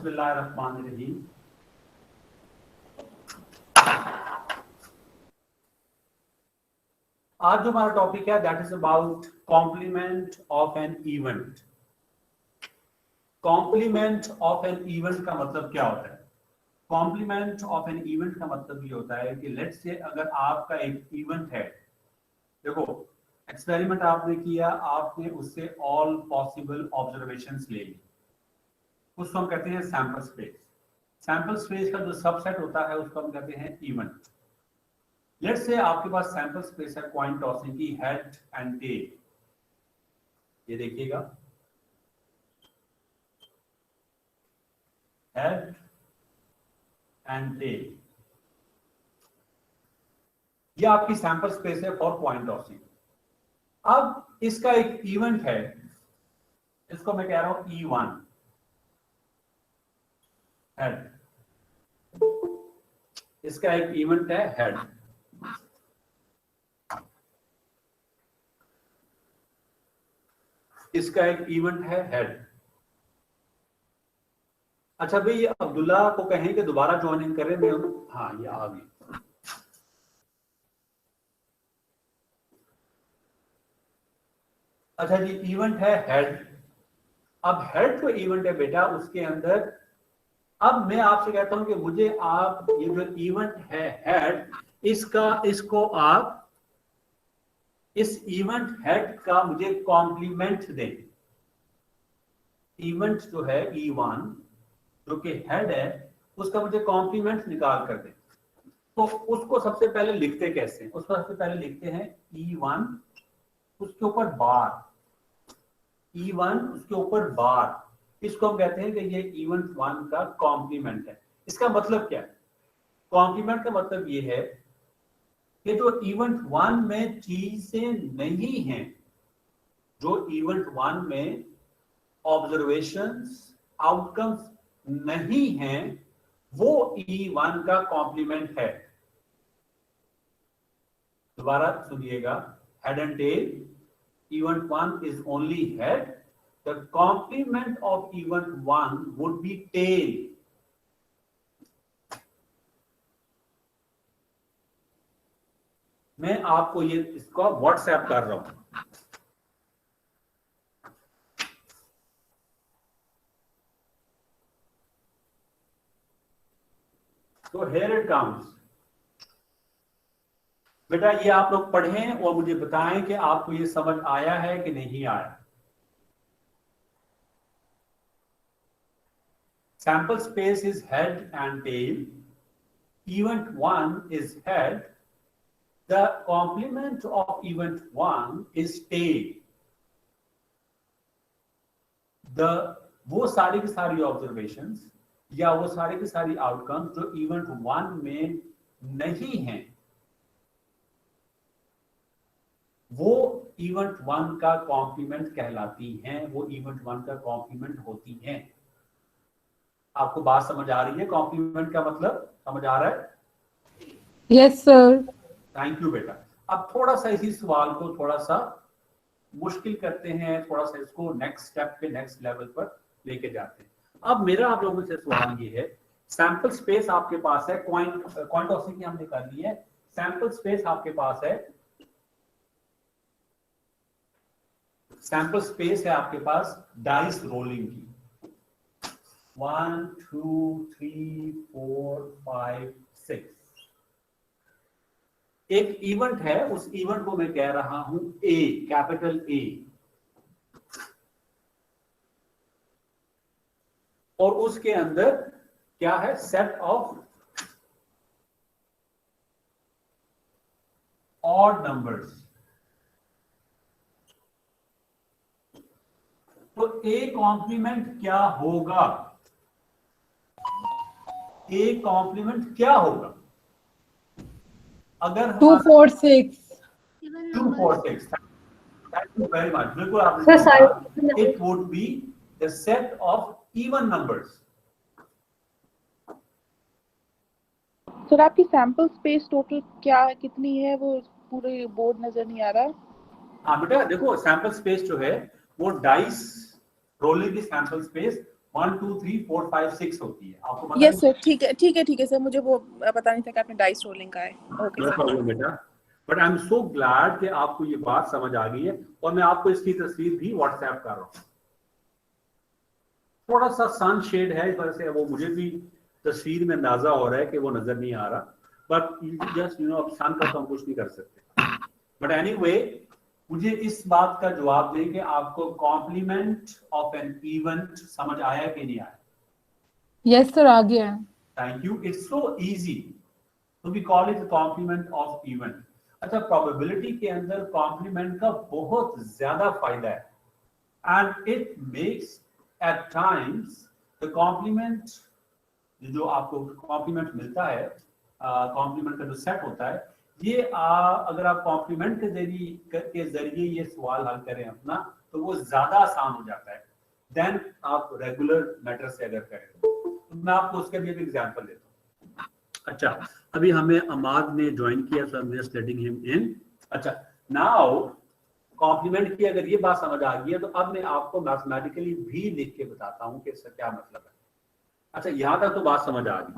बिस्मिल्लाहिर्रहमानिर्रहीम। आज जो हमारा टॉपिक है that is about complement of an event. Complement of an event का मतलब क्या होता है? कॉम्प्लीमेंट ऑफ एन इवेंट का मतलब ये होता है कि लेट्स से अगर आपका एक इवेंट है, देखो एक्सपेरिमेंट आपने किया, आपने उससे ऑल पॉसिबल ऑब्जर्वेशंस ले ली, उसको हम कहते हैं सैंपल स्पेस। सैंपल स्पेस का जो सबसेट होता है उसको हम कहते हैं इवेंट। लेट्स से आपके पास सैंपल स्पेस है कॉइन टॉसिंग की हेड एंड टेल। ये देखिएगा, हेड एंड टेल, ये आपकी सैंपल स्पेस है फॉर कॉइन टॉसिंग। अब इसका एक इवेंट है, इसको मैं कह रहा हूं E1 हेड। इसका एक इवेंट है हेड। इसका एक इवेंट है हेड। अच्छा भाई, ये अब्दुल्ला को कहें कि दोबारा ज्वाइनिंग करें। मैं हाँ, ये आ गई। अच्छा जी, इवेंट है हेड। अब हेड जो इवेंट है बेटा, उसके अंदर अब मैं आपसे कहता हूं कि मुझे आप ये जो इवेंट है हेड, इसको आप इस इवेंट हेड का मुझे कॉम्प्लीमेंट दें। इवेंट जो है E1 जो कि हेड है, उसका मुझे कॉम्प्लीमेंट निकाल कर दें। तो उसको सबसे पहले लिखते कैसे? उसको सबसे पहले लिखते हैं E1 उसके ऊपर बार, E1 उसके ऊपर बार। इसको हम कहते हैं कि ये इवेंट 1 का कॉम्प्लीमेंट है। इसका मतलब क्या है? कॉम्प्लीमेंट का मतलब ये है कि जो इवेंट 1 में चीजें नहीं हैं, जो इवेंट 1 में ऑब्जर्वेशंस आउटकम्स नहीं हैं, वो E1 का कॉम्प्लीमेंट है। दोबारा सुनिएगा, head and tail, event 1 is only head, the complement of event 1 would be tail. मैं आपको ये इसको व्हाट्सएप कर रहा हूं। तो here it comes। बेटा ये आप लोग पढ़ें और मुझे बताएं कि आपको ये समझ आया है कि नहीं आया। Sample space is head and tail. Event 1 is head. The complement of event 1 is tail. वो सारी की सारी ऑब्जर्वेशंस या वो सारी की सारी आउटकम्स जो इवेंट 1 में नहीं हैं, वो इवेंट 1 का कॉम्प्लीमेंट कहलाती हैं, वो इवेंट 1 का कॉम्प्लीमेंट होती हैं। आपको बात समझ आ रही है? कॉम्प्लीमेंट का मतलब समझ आ रहा है? Yes sir. थैंक यू बेटा। अब थोड़ा सा इसी सवाल को थोड़ा सा मुश्किल करते हैं, थोड़ा सा इसको नेक्स्ट स्टेप पे, नेक्स्ट लेवल पर लेके जाते हैं। अब मेरा आप लोगों से सवाल ये है, सैंपल स्पेस आपके पास है, कॉइन टॉसिंग की हमने कर ली है, सैंपल स्पेस आपके पास है, सैंपल स्पेस है आपके पास डाइस रोलिंग की 1 2 3 4 5 6। एक इवेंट है, उस इवेंट को मैं कह रहा हूं ए, कैपिटल ए, और उसके अंदर क्या है? Set of odd numbers. तो ए कॉम्प्लीमेंट क्या होगा? ए कॉम्प्लीमेंट क्या होगा? अगर 2 4 6 2 4 6, थैंक यू वेरी मच, बिल्कुल आपने कहा, it would be the set of even numbers. Sir आपकी सैंपल स्पेस टोटल क्या है, कितनी है? वो पूरे बोर्ड नजर नहीं आ रहा। हाँ बेटा देखो, सैंपल स्पेस जो है वो डाइस रोलिंग की सैंपल स्पेस 1 2 3 4 5 6 होती है, आपको पता यस सर, ठीक है सर, मुझे वो पता नहीं था कि आपने डाइस रोलिंग का है। Okay no sir. प्रॉब्लम बेटा, but I am so glad कि आपको ये बात समझ आ गई है, और मैं आपको इसकी तस्वीर भी व्हाट्सएप कर रहा हूँ। थोड़ा सा सन शेड है, इस वजह से वो मुझे भी तस्वीर में अंदाजा हो रहा है कि वो नजर नहीं आ रहा, बट जस्ट यू नो अब सन का तो हम कुछ नहीं कर सकते। बट एनीवे, मुझे इस बात का जवाब दें कि आपको कॉम्प्लीमेंट ऑफ एन इवेंट समझ आया कि नहीं आया? Yes, sir, आ गया है। Thank you, it's so easy, तो we call it complement of event. अच्छा, प्रोबेबिलिटी के अंदर कॉम्प्लीमेंट का बहुत ज्यादा फायदा है, and it makes at times the complement, जो आपको कॉम्प्लीमेंट मिलता है, कॉम्प्लीमेंट का जो सेट होता है, ये अगर आप कॉम्प्लीमेंट के जरिए ये सवाल हल करें अपना, तो वो ज्यादा आसान हो जाता है देन आप रेगुलर मैटर से अगर करें। तो मैं आपको उसके भी एक एग्जांपल देता हूँ। अच्छा, अभी हमें अमाद ने ज्वाइन किया, so I am just letting him in. अच्छा, नाउ कॉम्प्लीमेंट की अगर ये बात समझ आ गई है, तो अब मैं आपको मैथमेटिकली भी लिख के बताता हूँ कि इसका क्या मतलब है। अच्छा, यहां तक तो बात समझ आ गई।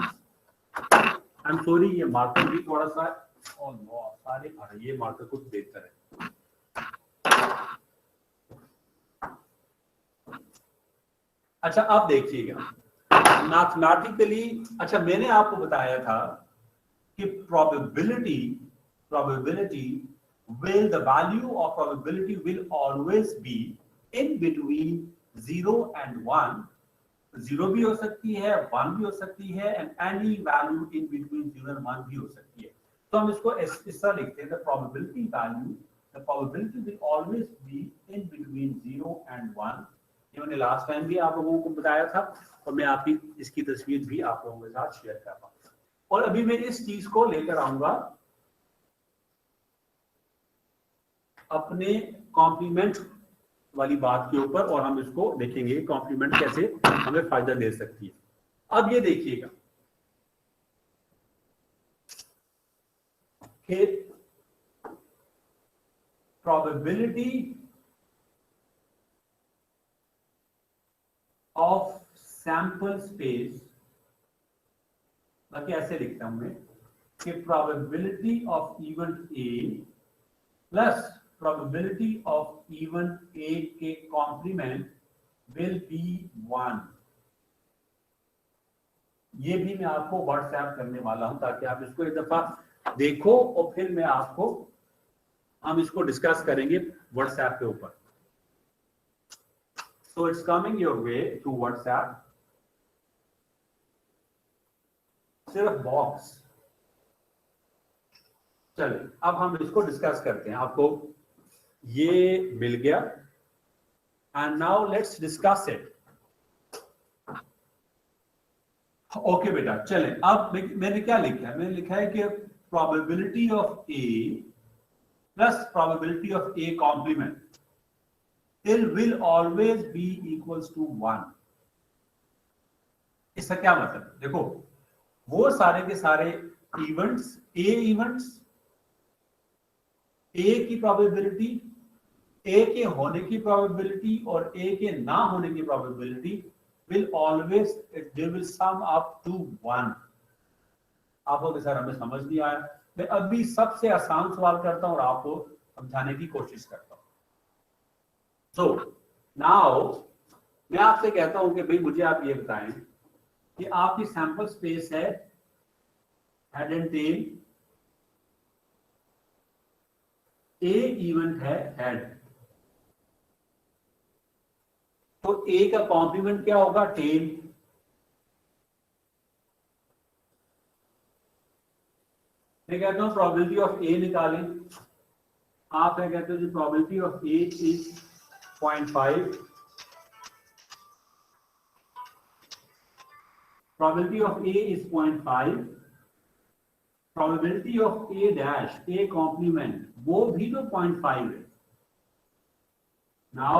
आई एम सॉरी, ये मार्कर भी थोड़ा सा सारे ये मार्कर कुछ बेहतर है। अच्छा, अब देखिएगा मैथमेटिकली, अच्छा मैंने आपको बताया था कि probability will, the value of probability will always be in between 0 and 1. 0 भी हो सकती है, 1 भी हो सकती है, and any value in between 0 and 1 भी हो सकती है। तो हम इसको इस तरह लिखते हैं, the probability will always be in between 0 and 1। ये मैंने लास्ट टाइम भी आप लोगों को बताया था, और मैं आपकी इसकी तस्वीर भी आप लोगों के साथ शेयर कर रहा हूँ। और अभी मैं इस चीज को लेकर आऊंगा अपने कॉम्प्लीमेंट वाली बात के ऊपर, और हम इसको देखेंगे कॉम्प्लीमेंट कैसे हमें फायदा दे सकती है। अब ये देखिएगा कि प्रोबेबिलिटी ऑफ सैंपल स्पेस, बाकी ऐसे लिखता हूं मैं कि probability of event A plus probability of event A के कॉम्प्लीमेंट विल बी 1। ये भी मैं आपको व्हाट्सएप करने वाला हूं, ताकि आप इसको एक दफा देखो, और फिर मैं आपको, हम इसको डिस्कस करेंगे व्हाट्सएप के ऊपर। So it's coming your way through WhatsApp. सिर्फ बॉक्स। चलिए, अब हम इसको डिस्कस करते हैं। आपको ये मिल गया, and now let's discuss it. Okay बेटा, चले, अब मैंने क्या लिखा है? मैंने लिखा है कि probability of A plus probability of A complement will always be equals to 1। इसका क्या मतलब? देखो, वो सारे के सारे इवेंट्स, ए की प्रोबेबिलिटी, ए के होने की प्रोबेबिलिटी और ए के ना होने की probability will always, they will sum up to 1। आप लोग सर हमें समझ नहीं आया, मैं अभी सबसे आसान सवाल करता हूं और आपको समझाने की कोशिश करता हूं। So now मैं आपसे कहता हूं कि भाई मुझे आप ये बताएं कि आपकी सैंपल स्पेस है head and tail, A event है हेड, तो ए का कॉम्प्लीमेंट क्या होगा? टेल। मैं कहता हूं प्रोबेबिलिटी ऑफ ए निकालें, आप क्या कहते हो जी? Probability of A is 0.5, probability of A is 0.5, probability of A dash, A complement, वो भी तो 0.5 है। Now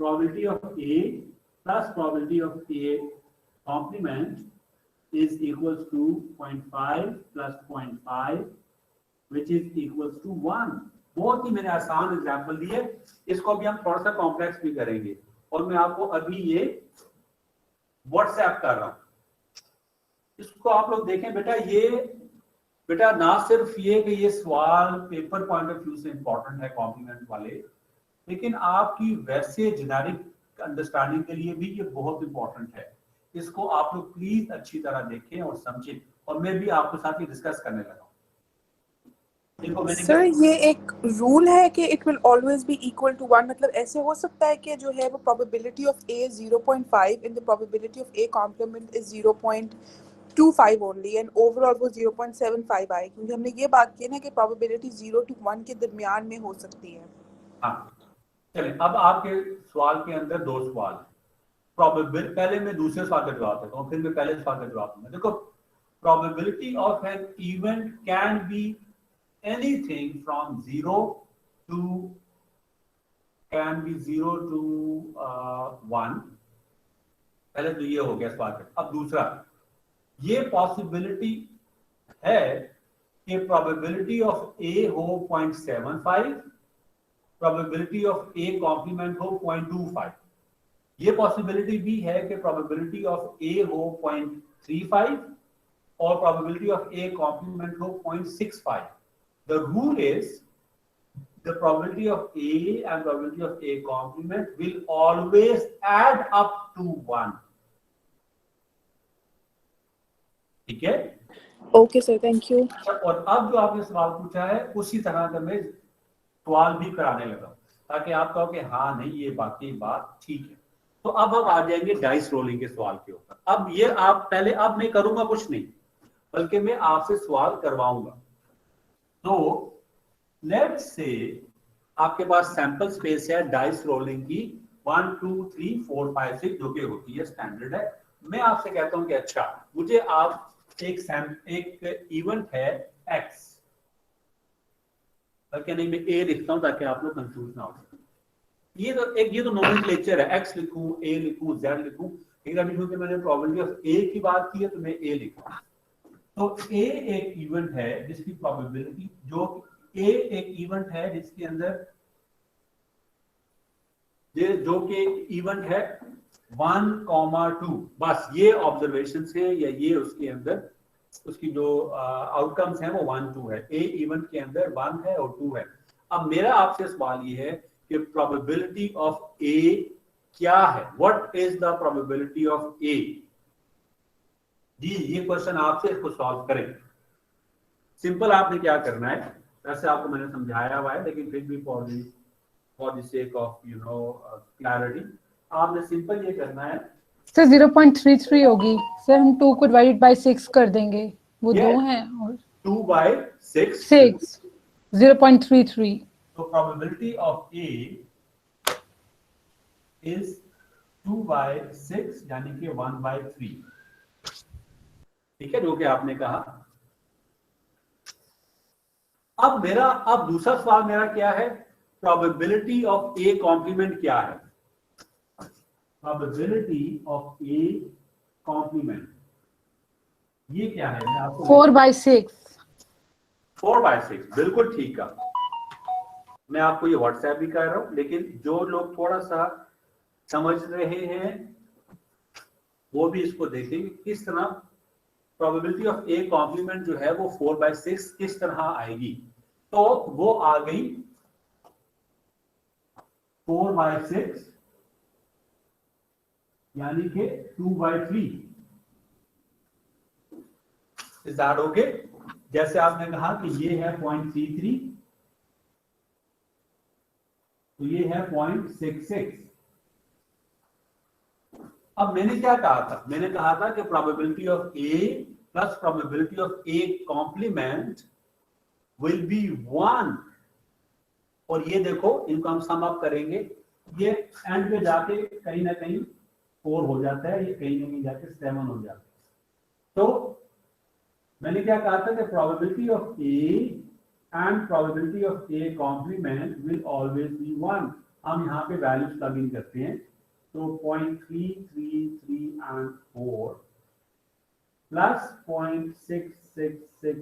probability of A plus probability of A complement is equals to 0.5 plus 0.5 which is equals to 1। बहुत ही मैंने आसान example दिए, इसको भी हम थोड़ा सा कॉम्प्लेक्स भी करेंगे, और मैं आपको अभी ये व्हाट्सएप कर रहा हूं, इसको आप लोग देखें बेटा, ये बेटा ना सिर्फ ये कि ये सवाल पेपर पॉइंट ऑफ व्यू से इंपॉर्टेंट है कॉम्प्लीमेंट वाले, लेकिन आपकी वैसे जेनेरिक अंडरस्टैंडिंग के लिए भी ये बहुत इंपॉर्टेंट है। इसको आप लोग प्लीज अच्छी तरह देखें और समझें, और मैं भी आपके साथ ये डिस्कस करने लगा हूं। देखो मैंने सर ये एक रूल है कि it will always be equal to 1, मतलब ऐसे हो सकता है कि जो है वो probability of A 0.5 in the probability of A complement is 0.25 only and overall वो 0.75 आए, क्योंकि हमने ये बात की ना कि प्रोबेबिलिटी 0 to 1 के दरमियान में हो सकती है। हाँ चलिए, अब आपके सवाल के अंदर दो सवाल है। प्रोबेबिलिटी, पहले मैं दूसरे सवाल का जवाब देता हूँ, फिर मैं पहले सवाल का जवाब दूंगा। देखो, probability of an event can be anything from 0 to 1। पहले तो ये हो गया सवाल का। अब दूसरा, ये पॉसिबिलिटी है कि प्रोबेबिलिटी ऑफ ए हो 0.75, प्रोबेबिलिटी ऑफ ए कॉम्प्लीमेंट हो 0.25। ये पॉसिबिलिटी भी है कि प्रोबेबिलिटी ऑफ ए हो 0.35 और प्रोबेबिलिटी ऑफ ए कॉम्प्लीमेंट हो 0.65। The rule is the probability of A and probability of A complement will always add up to 1. ठीक है? Okay sir, thank you. और अब जो आपने सवाल पूछा है उसी तरह का मैं सवाल भी कराने लगा ताकि आप कहो कि हाँ नहीं ये बाकी बात ठीक है। तो अब हम आ जाएंगे डाइस रोलिंग के सवाल के ऊपर। अब ये आप पहले, अब मैं करूंगा कुछ नहीं बल्कि मैं आपसे सवाल करवाऊंगा। तो लेट्स से आपके पास सैंपल स्पेस है डाइस रोलिंग की 1 2 3 4 5 6 जो कि होती है स्टैंडर्ड है। मैं आपसे कहता हूं कि अच्छा मुझे आप एक इवेंट है x, बल्कि नहीं मैं a लिखता हूं ताकि आप लोग कंफ्यूज ना हो। ये तो नोमेनक्लेचर है, x लिखूं a लिखूं z लिखूं, लेकिन अभी क्योंकि मैंने प्रोबेबिलिटी ऑफ a की बात की है तो मैं a लिखूं। तो A एक इवेंट है जिसकी प्रोबेबिलिटी, जो A एक इवेंट है जिसके अंदर जो कि इवेंट है 1,2। बस ये ऑब्जर्वेशन है या ये उसके अंदर उसकी जो आउटकम्स हैं वो 1 2 है। A इवेंट के अंदर 1 है और 2 है। अब मेरा आपसे सवाल ये है कि प्रोबेबिलिटी ऑफ A क्या है? What is the probability of A? जी ये क्वेश्चन आपसे इसको सॉल्व करें। सिंपल आपने क्या करना है, वैसे आपको मैंने समझाया हुआ है लेकिन फिर भी for the sake of clarity आपने सिंपल ये करना है। सर 0.33 होगी सर, हम 2 को डिवाइडेड बाय 6 कर देंगे, वो Yes. 2 हैं और 2/6 0.33। तो प्रोबेबिलिटी ऑफ A इज 2/6 यानी कि 1/3। ठीक है, जो कि आपने कहा। अब दूसरा सवाल मेरा क्या है? प्रोबेबिलिटी ऑफ ए कॉम्प्लीमेंट क्या है? प्रोबेबिलिटी ऑफ ए कॉम्प्लीमेंट ये क्या है? मैं आपको 4/6। 4/6 बिल्कुल ठीक है। मैं आपको ये व्हाट्सएप भी कर रहा हूं, लेकिन जो लोग थोड़ा सा समझ रहे हैं वो भी इसको देखेंगे किस तरह प्रोबेबिलिटी ऑफ ए कॉम्प्लीमेंट जो है वो 4/6 किस तरह आएगी। तो वो आ गई 4/6 यानी कि 2/3 इजाद हो गए। जैसे आपने कहा कि ये है 0.33 तो ये है 0.66। अब मैंने क्या कहा था? मैंने कहा था कि probability of A plus probability of A complement will be 1। और ये देखो इनको हम सम अप करेंगे, ये एंड पे जाके कहीं ना कहीं 4 हो जाता है, ये कहीं ना कहीं जाके 7 हो जाता है। तो मैंने क्या कहा था कि probability of A and probability of A complement will always be 1। हम यहाँ पे वैल्यूज प्लग इन करते हैं तो 0.333 and 4 plus 0.666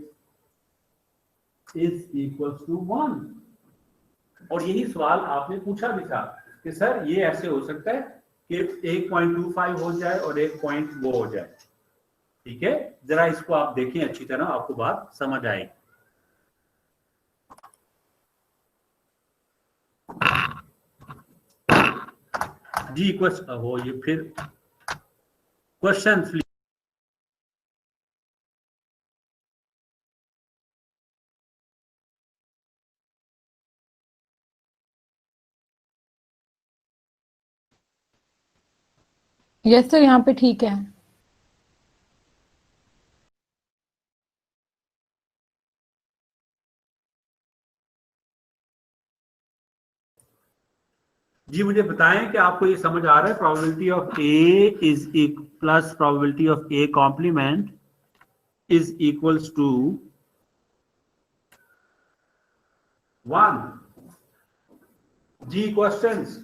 is equals to 1। और यही सवाल आपने पूछा भी था कि सर ये ऐसे हो सकता है। कि 1.25 हो जाए और 1 पॉइंट वो हो जाए। ठीक है, जरा इसको आप देखें अच्छी तरह, आपको बात समझ आएगी। जी क्वेश्चन हो, ये फिर क्वेश्चन प्लीज। यस सर, यहाँ पे ठीक है। जी मुझे बताएं कि आपको ये समझ आ रहा है, probability of A is plus probability of A complement is equals to 1। जी क्वेश्चंस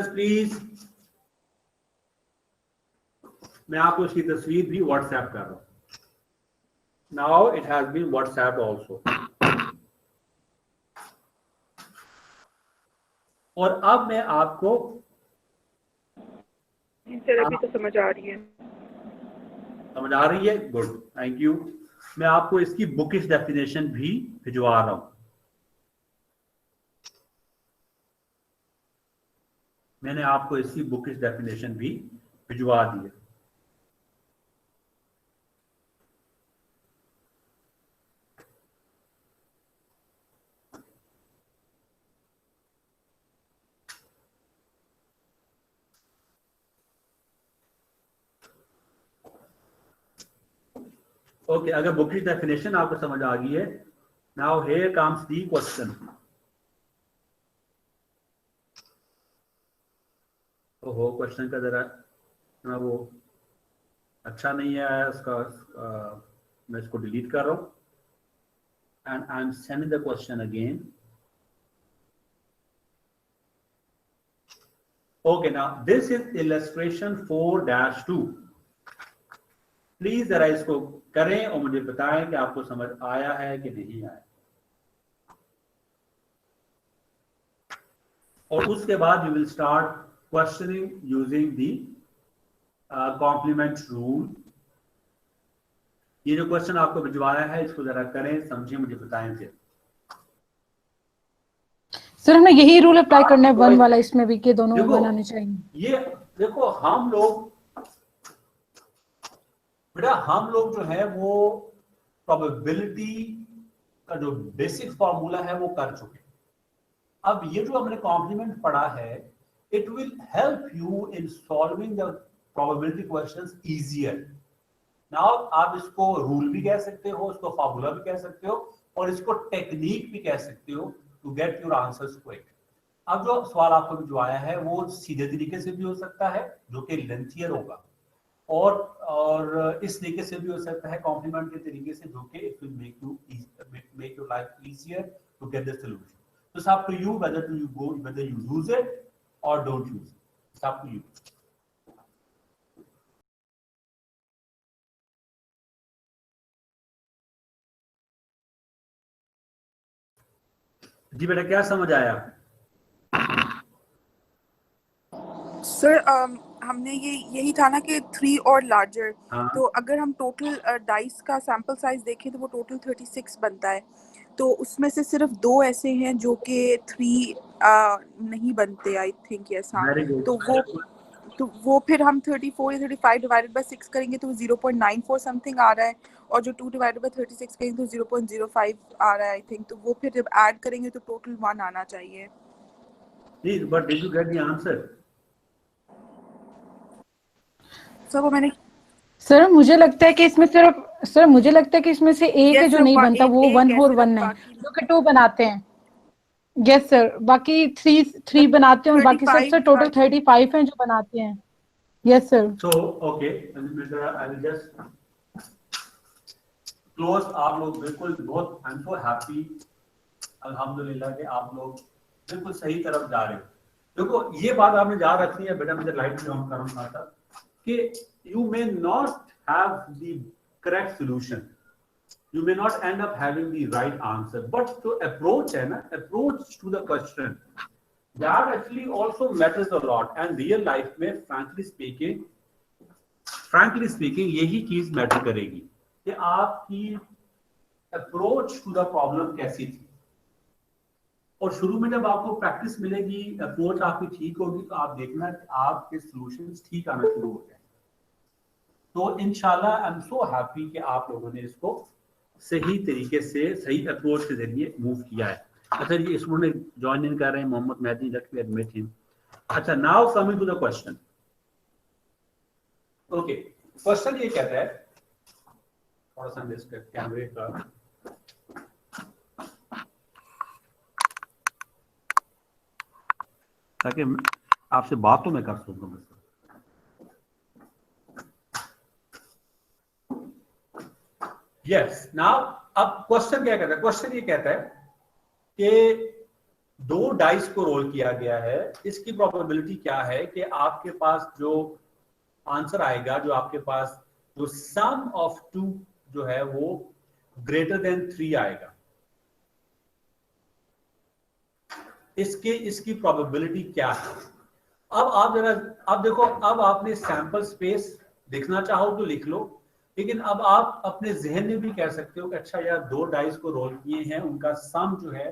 प्लीज। मैं आपको इसकी तस्वीर भी व्हाट्सएप कर रहा हूं। Now it has been WhatsApp also. और अब मैं आपको सर अभी तो समझ आ रही है। समझ आ रही है? Good, thank you. मैं आपको इसकी बुकिश डेफिनेशन भी भिजवा रहा हूं। मैंने आपको इसकी बुकिश डेफिनेशन भी भिजवा दी है। ओके, अगर बुकिश डेफिनेशन आपको समझ आ गई है, now here comes the question. ओहो, क्वेश्चन का जरा वो अच्छा नहीं है, उसका मैं इसको डिलीट कर रहा हूं and I am sending the question again. Okay, now this is illustration 4-2। Please जरा इसको करें और मुझे बताएं कि आपको समझ आया है कि नहीं आया। और उसके बाद you will start questioning using the complement rule. ये जो क्वेश्चन आपको भिजवाया है इसको जरा करें, समझिए, मुझे बताएं फिर। सर हमें यही रूल अप्लाई करना है 1 वाला इसमें भी, कि दोनों 1 आने चाहिए। ये देखो, हम लोग बेटा, हम लोग जो है वो प्रोबेबिलिटी का जो बेसिक फॉर्मूला है वो कर चुके। अब ये जो हमने कॉम्प्लीमेंट पढ़ा है, it will help you in solving the probability questions easier. Now आप इसको रूल भी कह सकते हो, इसको फॉर्मूला भी कह सकते हो, और इसको टेक्निक भी कह सकते हो to get your answers quick. अब जो सवाल आपको जो आया है वो सीधे तरीके से भी हो सकता है जो कि लेंथियर होगा, और इस तरीके से भी हो सकता है कॉम्प्लीमेंट के तरीके से, जो कि it will make your life easier to get the solution. So it's up to you whether you use it or don't use it. It's up to you. जी बेटा, क्या समझ आया? सर हमने यही था ना कि 3 और लार्जर। हाँ। तो अगर हम टोटल डाइस का सैंपल साइज देखें तो वो टोटल 36 बनता है। तो उसमें से सिर्फ 2 ऐसे हैं जो कि 3 नहीं बनते, आई थिंक। यस, हाँ। तो वो फिर हम 34 या 35 डिवाइडेड बाय 6 करेंगे तो 0.94 समथिंग आ रहा है, और जो 2 डिवाइडेड बाय 36 करेंगे तो 0.05 आ रहा है, आई थिंक। तो वो फिर जब ऐड करेंगे तो टोटल 1 आना चाहिए। Please, but did you get the answer? Sir वो मैंने सर मुझे लगता है कि इसमें से एक है जो नहीं बनता, वो 1 और 1 है, जो कि 2 बनाते हैं। यस सर, बाकी 3 बनाते हैं, और बाकी सब सर टोटल 35 हैं जो बनाते हैं। Yes sir. So okay, I will just close। आप लोग बिल्कुल बहुत, आई एम सो हैप्पी, अल्हम्दुलिल्लाह कि आप लोग बिल्कुल सही तरफ जा रहे हो। देखो, ये बात आपने याद रखनी है बेटा, मुझे लाइट भी ऑन करना था कि you may not have the correct solution, you may not end up having the right answer, but to approach है ना, approach to the question, that actually also matters a lot and real life में frankly speaking यही चीज matter करेगी कि आपकी approach to the problem कैसी थी। और शुरू में जब आपको प्रैक्टिस मिलेगी, अप्रोच आपकी ठीक होगी, तो आप देखना कि आपके सॉल्यूशंस ठीक आना शुरू हो जाए। तो इंशाल्लाह आई एम सो हैप्पी कि आप लोगों ने इसको सही तरीके से सही अप्रोच के जरिए मूव किया है। अच्छा जी, इस स्टूडेंट ज्वाइन इन कर रहे हैं Mohammad Mehdi, let me admit him. अच्छा, now coming to the question. Okay, question ये कहता है, थोड़ा सा इसका कैमरे का ताकि आपसे बात तो मैं कर सकूं। यस, नाउ अब क्वेश्चन क्या कहता है? क्वेश्चन ये कहता है कि 2 डाइस को रोल किया गया है, इसकी प्रोबेबिलिटी क्या है कि आपके पास जो आंसर आएगा, जो आपके पास जो सम ऑफ 2 जो है वो ग्रेटर देन 3 आएगा। इसकी प्रोबेबिलिटी क्या है? अब आप जरा अब देखो, अब आपने सैंपल स्पेस लिखना चाहो तो लिख लो, लेकिन अब आप अपने जहन में भी कह सकते हो कि अच्छा यार 2 डाइस को रोल किए हैं, उनका सम जो है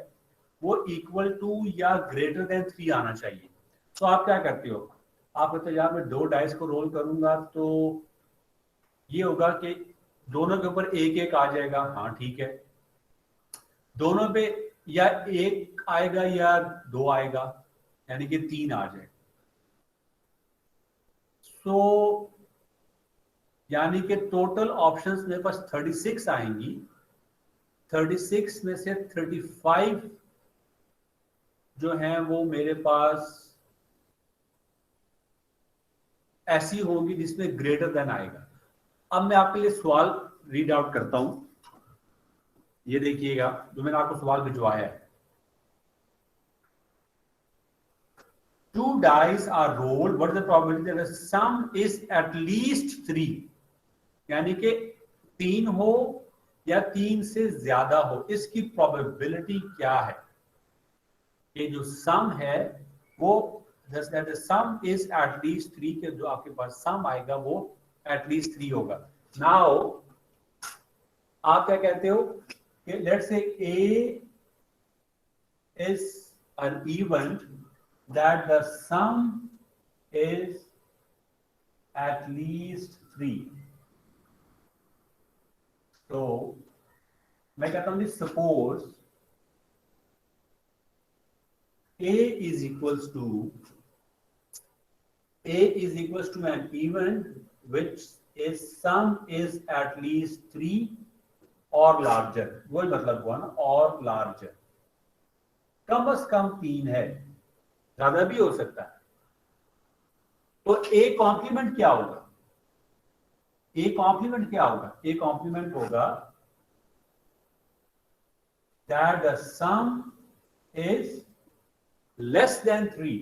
वो इक्वल टू या ग्रेटर देन 3 आना चाहिए। तो आप क्या करते हो? आप कहते हो यार मैं 2 डाइस को रोल करूंगा तो ये होगा कि दोनों के ऊपर 1-1 आ जाएगा। हाँ ठीक है, दोनों पे या 1 आएगा या 2 आएगा, यानी कि 3 आ जाएगा। सो यानी कि टोटल ऑप्शंस मेरे पास 36 आएंगी। 36 में से 35 जो है वो मेरे पास ऐसी होंगी जिसमें ग्रेटर देन आएगा। अब मैं आपके लिए सवाल रीड आउट करता हूं, ये देखिएगा जो मैंने आपको सवाल भिजवाया है। 2 dice are rolled, what is the probability that the sum is at least 3? यानी कि 3 हो या 3 से ज्यादा हो, इसकी प्रोबेबिलिटी क्या है? ये जो सम है वो the sum is at least 3, के जो आपके पास सम आएगा वो at least 3 होगा। नाउ आप क्या कहते हो कि let's say A is an event that the sum is at least 3. तो मैं कहता हूं suppose A is equals to an event which is sum is at least 3 or larger। वही मतलब हुआ ना, और लार्जर, कम से कम 3 है, ज्यादा भी हो सकता है। तो ए कॉम्प्लीमेंट क्या होगा? ए कॉम्प्लीमेंट होगा that the sum is less than 3।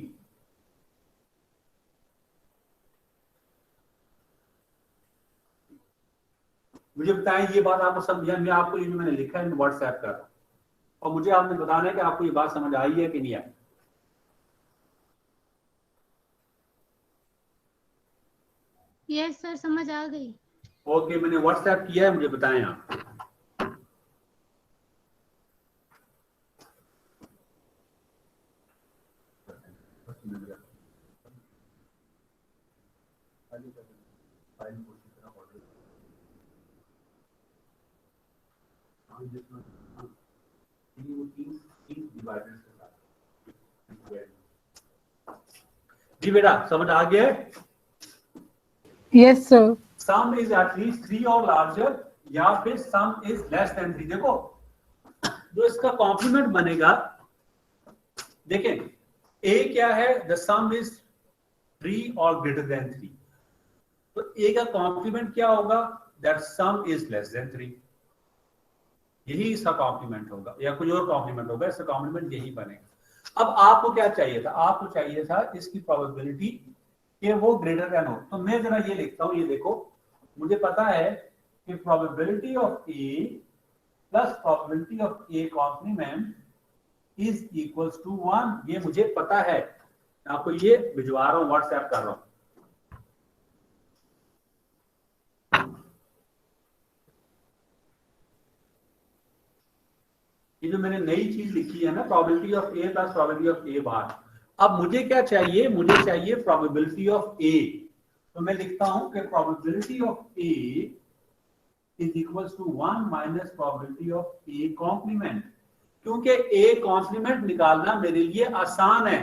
मुझे बताएं ये बात आपको समझ में? आपको ये जो मैंने लिखा है मैं व्हाट्सएप कर रहा हूं, और मुझे आपने बताना है कि आपको ये बात समझ आई है कि नहीं आई। यस सर, समझ आ गई। ओके, मैंने व्हाट्सएप किया है, मुझे बताएं आप। जी बेटा, समझ आ गया? Yes sir. Some is at least 3 और लार्जर, या फिर सम इज लेस देन 3। देखो जो इसका कॉम्प्लीमेंट बनेगा, देखें ए क्या है, द सम इज 3 और ग्रेटर देन 3। तो ए का कॉम्प्लीमेंट क्या होगा? That some is less than 3। यही इसका कॉम्प्लीमेंट होगा, या कोई और कॉम्प्लीमेंट होगा, इसका कॉम्प्लीमेंट यही बनेगा। अब आपको क्या चाहिए था? आपको चाहिए था इसकी प्रोबेबिलिटी कि वो ग्रेटर देन हो। तो मैं जरा ये लिखता हूं, ये देखो मुझे पता है कि probability of A plus probability of A complement is equals to 1। ये मुझे पता है, मैं आपको ये भिजवा रहा हूं, व्हाट्सएप कर रहा हूं। ये जो मैंने नई चीज लिखी है ना, probability of A plus probability of A bar. अब मुझे क्या चाहिए, मुझे चाहिए प्रोबेबिलिटी ऑफ ए। तो मैं लिखता हूं कि probability of A is equals to 1 minus probability of A complement. क्योंकि ए कॉम्प्लीमेंट निकालना मेरे लिए आसान है,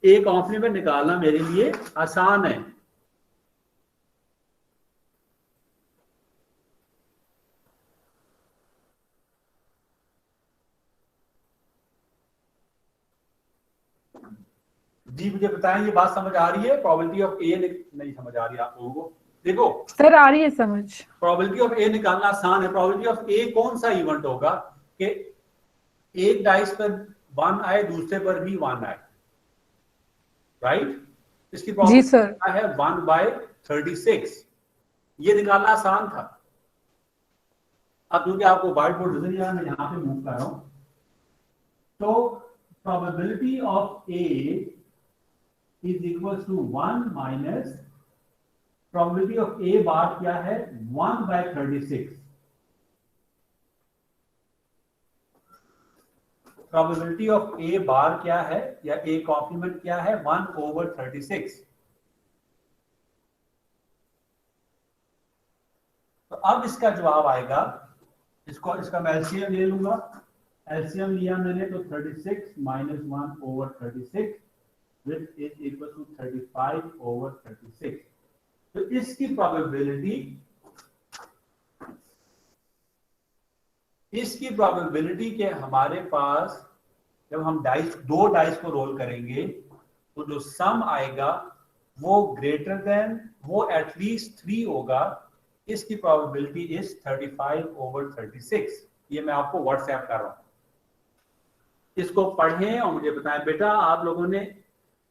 ए कॉम्प्लीमेंट निकालना मेरे लिए आसान है। जी मुझे बताएं, ये बात समझ आ रही है? प्रोबेबिलिटी ऑफ ए नहीं समझ आ रही आप लोगों को? देखो सर आ रही है समझ। प्रोबेबिलिटी ऑफ ए निकालना आसान है। प्रोबेबिलिटी ऑफ ए कौन सा इवेंट होगा कि एक डाइस पर 1 आए, दूसरे पर भी 1 आए, राइट? इसकी प्रोबेबिलिटी है 1/36। ये निकालना आसान था। अब क्योंकि आपको व्हाइट बोर्ड नजर नहीं आ रहा, मैं यहां पे मूव कर रहा हूं। तो probability of A is equal to 1 minus probability of A bar क्या है, 1/36। प्रोबेबिलिटी ऑफ ए बार क्या है या ए कॉम्प्लीमेंट क्या है, 1/36। तो अब इसका जवाब आएगा, इसका मैं एलसीएम ले लूंगा। एलसीएम लिया मैंने तो 36 minus 1/36 which is equal to 35/36। तो इसकी प्रोबेबिलिटी के हमारे पास जब हम दो डाइस को रोल करेंगे तो जो सम आएगा वो ग्रेटर देन, वो एटलीस्ट 3 होगा। इसकी प्रोबेबिलिटी इज 35/36। ये मैं आपको व्हाट्सएप कर रहा हूं, इसको पढ़ें और मुझे बताएं। बेटा आप लोगों ने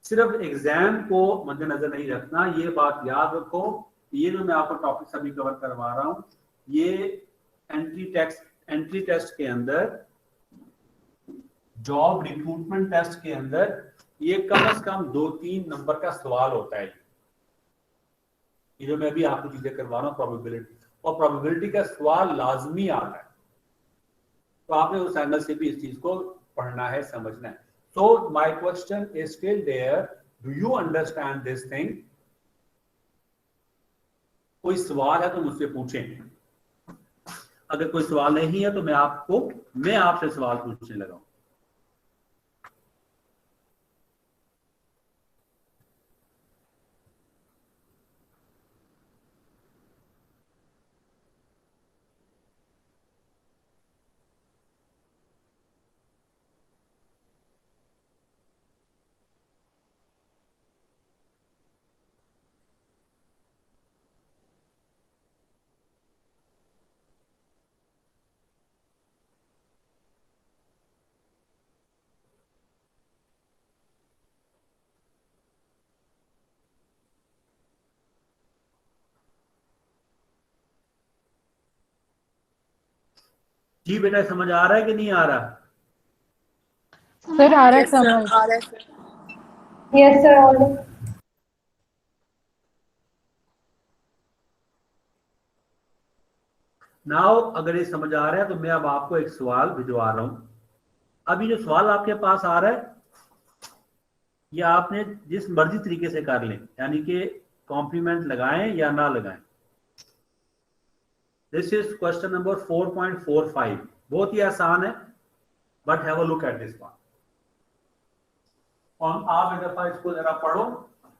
सिर्फ एग्जाम को मद्देनजर नहीं रखना, ये बात याद रखो। ये जो मैं आपको टॉपिक सभी कवर करवा रहा हूं, ये एंट्री टेस्ट के अंदर, जॉब रिक्रूटमेंट टेस्ट के अंदर ये कम से कम 2-3 नंबर का सवाल होता है। ये जो मैं भी आपको चीजें करवा रहा हूँ प्रोबेबिलिटी, और प्रोबेबिलिटी का सवाल लाजमी आता है। तो आपने उस एंगल से भी इस चीज को पढ़ना है, समझना है। So my question is still there. Do you understand this thing? कोई सवाल है तो मुझसे पूछें। अगर कोई सवाल नहीं है तो मैं आपसे सवाल पूछने लगा हूं। जी बेटा समझ आ रहा है कि नहीं आ रहा? सर आ रहा है समझ। Yes sir. नाउ अगर ये समझ आ रहा है तो मैं अब आपको एक सवाल भिजवा रहा हूं। अभी जो सवाल आपके पास आ रहा है ये आपने जिस मर्जी तरीके से कर लें, यानी कि कॉम्प्लीमेंट लगाएं या ना लगाएं। This is question number 4.45। बहुत ही आसान है, but have a look at this one. और आप एक दफा इसको जरा पढ़ो,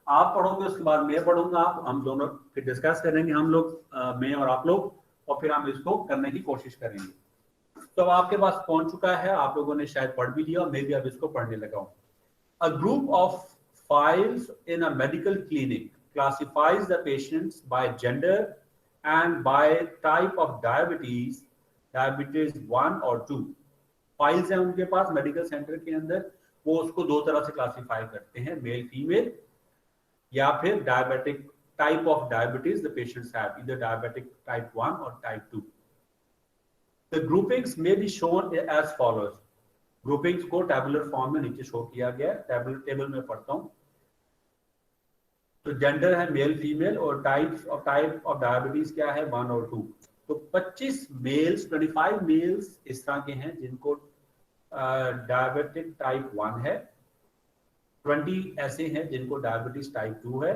आप पढ़ोगे उसके बाद मैं पढ़ूंगा, हम दोनों फिर डिस्कस करेंगे, हम लोग मैं और आप लोग, और फिर हम इसको करने की कोशिश करेंगे। तो अब आपके पास पहुंच चुका है, आप लोगों ने शायद पढ़ भी लिया और मैं भी अब इसको पढ़ने लगा हूं। A group of files in a medical clinic classifies the patients by gender and by type of diabetes 1 or 2। Files हैं उनके पास मेडिकल सेंटर के अंदर, वो उसको दो तरह से क्लासिफाई करते हैं, मेल फीमेल, या फिर diabetic type of diabetes the patients have, either diabetic type 1 और type 2। The groupings may be shown as follows. Groupings को टेबुलर फॉर्म में नीचे शो किया गया है, टेबल में पढ़ता हूं। तो जेंडर है मेल फीमेल और टाइप ऑफ डायबिटीज क्या है 1 और 2। तो 25 मेल्स 25 मेल्स इस तरह के हैं जिनको डायबिटिक टाइप 1 है, 20 ऐसे हैं जिनको डायबिटीज टाइप 2 है,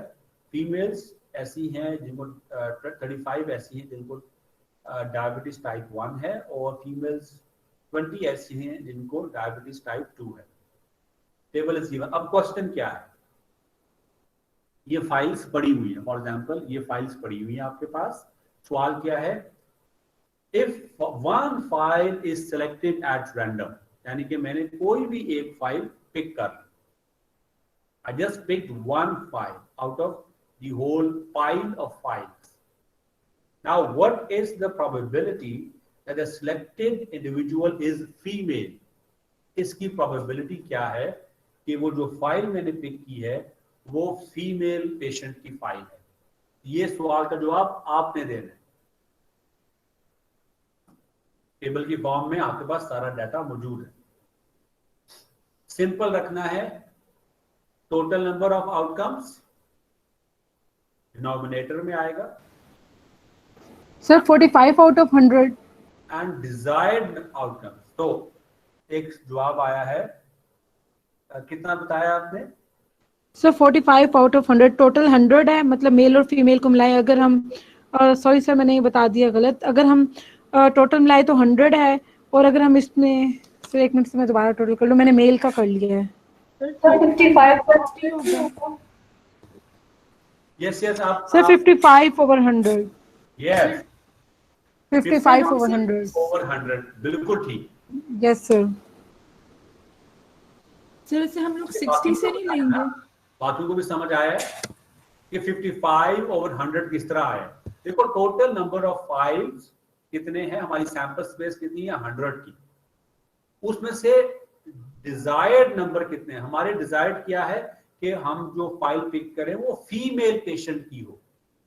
फीमेल्स ऐसी हैं जिनको 35 ऐसी हैं जिनको डायबिटीज टाइप 1 है, और फीमेल्स 20 ऐसी हैं जिनको डायबिटीज टाइप 2 है। Table is given. अब क्वेश्चन क्या है, ये फाइल्स पड़ी हुई है, फॉर एग्जांपल ये फाइल्स पड़ी हुई है आपके पास। सवाल क्या है, if one file is selected at random, यानी कि मैंने कोई भी एक फाइल पिक कर ली, I just picked one file out of the whole pile of files. Now, what is the probability that the selected individual is female? इसकी probability क्या है कि वो जो फाइल मैंने पिक की है वो फीमेल पेशेंट की फाइल है? ये सवाल का जवाब आपने देना है। टेबल की फॉर्म में आपके पास सारा डाटा मौजूद है। सिंपल रखना है, total number of outcomes denominator में आएगा sir 45 out of 100 and desired outcomes. तो एक जवाब आया है, कितना बताया आपने सर 45 आउट ऑफ 100, टोटल 100 है, मतलब मेल और फीमेल को मिलाए अगर हम, सॉरी सर मैंने ये बता दिया गलत, अगर हम टोटल मिलाए तो 100 है, और अगर हम इसमें सर एक मिनट से मैं दोबारा टोटल कर लूँ, मैंने मेल का कर लिया है सर 55 यस यस आप sir 55 over 100, yes 55 over 100 over 100 बिल्कुल ठीक। Yes sir. सर इसे हम लोग 60 से नहीं लेंगे? बातों को भी समझ आया है कि 55 ओवर 100 किस तरह आया। देखो टोटल नंबर ऑफ फाइल्स कितने हैं, हमारी सैंपल स्पेस कितनी है 100 की, उसमें से डिजायर्ड नंबर कितने हैं। हमारे डिजायर्ड क्या है कि हम जो फाइल पिक करें वो फीमेल पेशेंट की हो।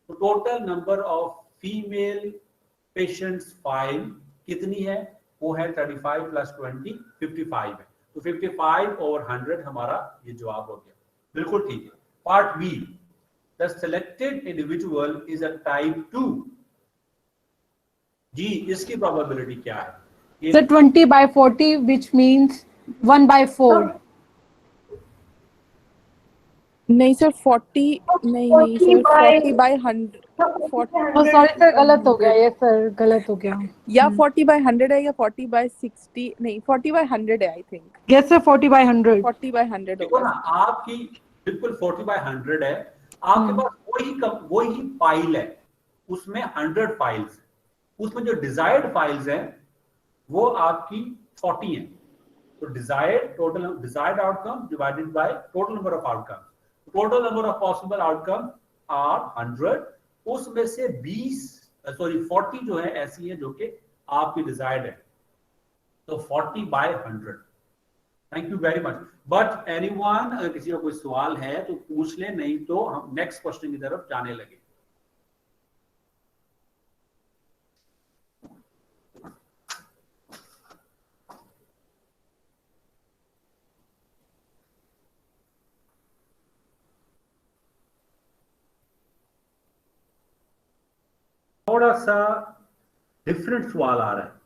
तो total number of female patients file कितनी है, वो है 35 प्लस 20 55 है। तो 55 ओवर 100 हमारा ये जवाब हो गया, बिल्कुल ठीक है। Part B, the selected individual is a type 2। जी इसकी प्रोबेबिलिटी क्या है सर 20/40 which means 1/4। नहीं सर 40 नहीं सर 40/100 सॉरी सर गलत हो गया ये सर, गलत हो गया। या 40/100 है या 40/60, नहीं 40/100 है आई थिंक। Yes sir 40/100। 40/100 देखो ना होगा। आपकी बिल्कुल 40/100 है, आपके पास वही फाइल है, उसमें 100 फाइल्स, उसमें जो डिजायर्ड फाइल्स हैं वो आपकी 40 हैं। तो desired total desired outcome divided by total number of outcome, total number of possible outcome are 100, उसमें से 40 जो है ऐसी है जो कि आपकी डिजायर्ड है। तो 40/100। Thank you very much. But anyone, अगर किसी का कोई सवाल है तो पूछ ले, नहीं तो हम नेक्स्ट क्वेश्चन की तरफ जाने लगे। थोड़ा सा डिफरेंट सवाल आ रहा है।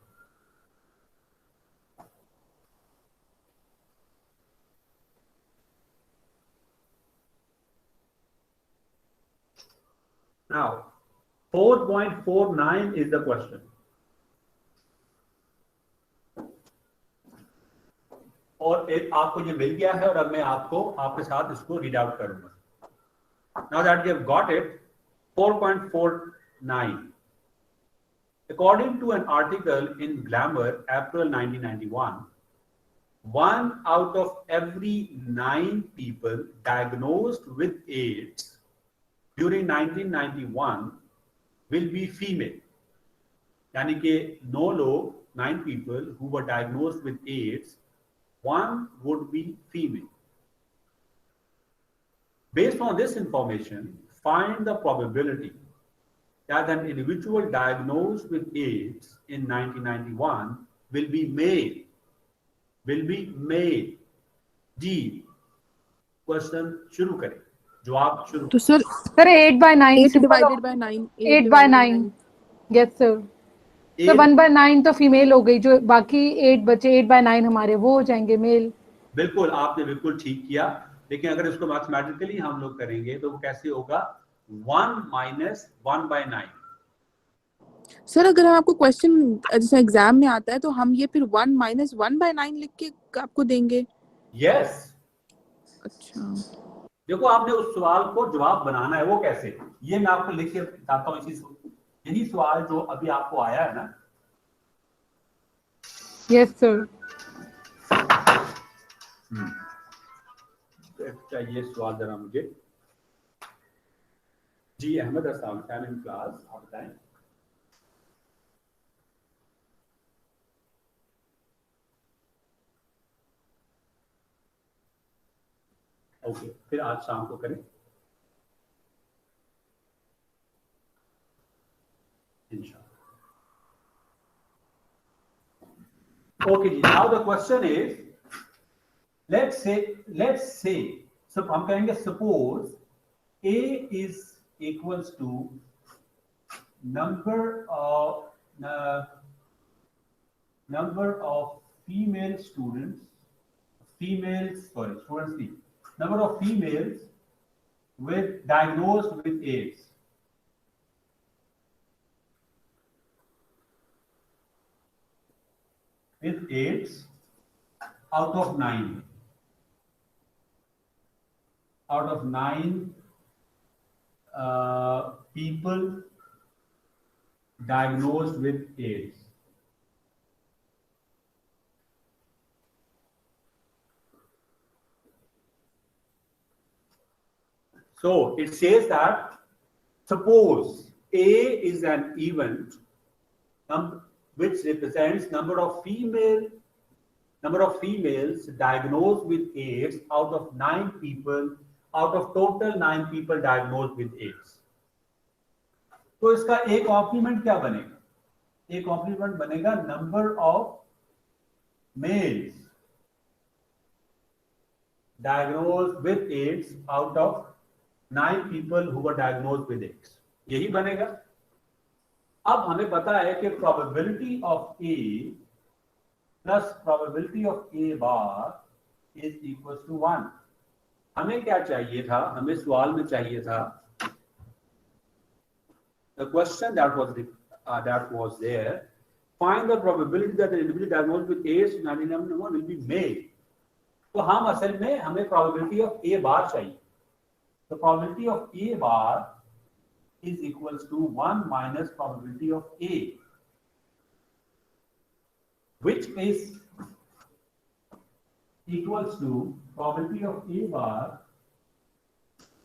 Now, 4.49 is the question. और एक आपको ये मिल गया है और अब मैं आपके साथ इसको रीड आउट करूंगा। Now that you have got it, 4.49. According to an article in Glamour, April 1991, 1 out of every 9 people diagnosed with AIDS during 1991 will be female. यानी कि 9 लोग, 9 people who were diagnosed with AIDS, 1 would be female. Based on this information, find the probability that an individual diagnosed with AIDS in 1991 will be made जी question शुरू करें, जवाब शुरू। तो sir sir 8/9 8 simple divided होगा। by 9 8/9 yes sir. तो 1/9 तो female हो गई, जो बाकी 8 बचे 8/9 हमारे वो हो जाएंगे मेल। बिल्कुल, आपने बिल्कुल ठीक किया, लेकिन अगर इसको मैथमेटिकली हम लोग करेंगे तो वो कैसे होगा, 1 माइनस 1/9। सर अगर हम आपको क्वेश्चन जैसे एग्जाम में आता है तो हम ये फिर 1 माइनस 1/9 लिख के आपको देंगे। यस अच्छा देखो, आपने उस सवाल को जवाब बनाना है, वो कैसे, ये मैं आपको लिख के बताता हूँ। यही सवाल जो अभी आपको आया है ना। Yes sir. चाहिए सवाल जरा मुझे। जी Ahmad Hasan time in class, आप बताएं। ओके, फिर आज शाम को करें इंशाल्लाह। ओके जी, now the question is, let's say so हम कहेंगे suppose A is equals to number of female students, number of females with diagnosed with AIDS. With AIDS out of 9. Out of 9 people diagnosed with AIDS. So it says that suppose A is an event which represents number of females diagnosed with AIDS out of 9 people, out of total 9 people diagnosed with AIDS. तो इसका एक complement क्या बनेगा, एक complement बनेगा number of males diagnosed with AIDS out of 9 people who were diagnosed with AIDS, यही बनेगा। अब हमें पता है कि probability of A plus probability of A bar is equals to 1। हमें क्या चाहिए था, हमें सवाल में चाहिए था, the question that was there, find the probability that an individual diagnosed with AIDS in 1991 will be male। तो हम असल में हमें probability of A bar चाहिए। तो probability of A bar is equals to 1 minus probability of A, which is equals to probability of A bar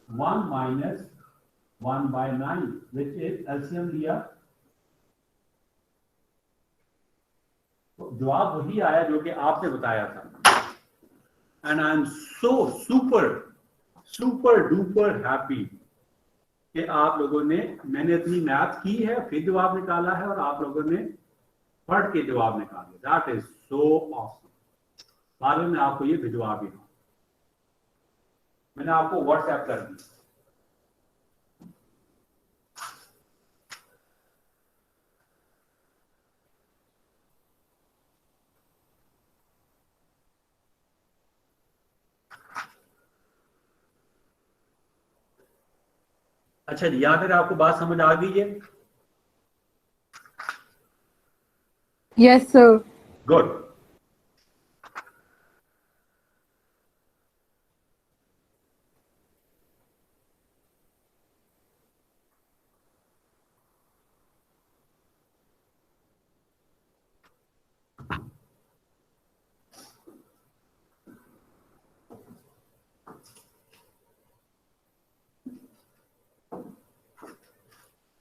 1 minus 1/9, which is LCM लिया तो जवाब वही आया जो कि आपने बताया था। And I am so super duper happy कि आप लोगों ने, मैंने इतनी मैथ की है फिर जवाब निकाला है और आप लोगों ने पढ़ के जवाब निकाले। That is so awesome. बाद में मैं आपको ये भिजवा भी दूँ, मैंने आपको व्हाट्सएप कर दी। अच्छा जी, यहाँ तक आपको बात समझ आ गई है? Yes sir. गुड।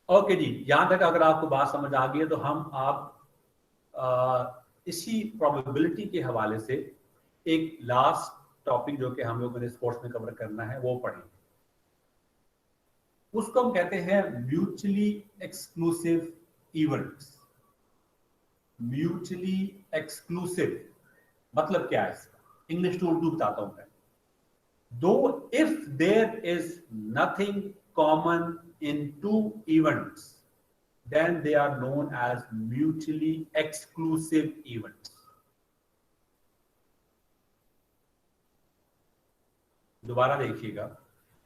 ओके जी, यहां तक अगर आपको बात समझ आ गई है तो हम इसी प्रोबेबिलिटी के हवाले से एक लास्ट टॉपिक जो कि हम लोगों ने स्पोर्ट्स में कवर करना है वो पढ़ेंगे। उसको हम कहते हैं mutually exclusive events. Mutually exclusive मतलब क्या है इसका, इंग्लिश टू उर्दू बताता हूं मैं। दो if there is nothing common in two events then they are known as mutually exclusive events. दोबारा देखिएगा,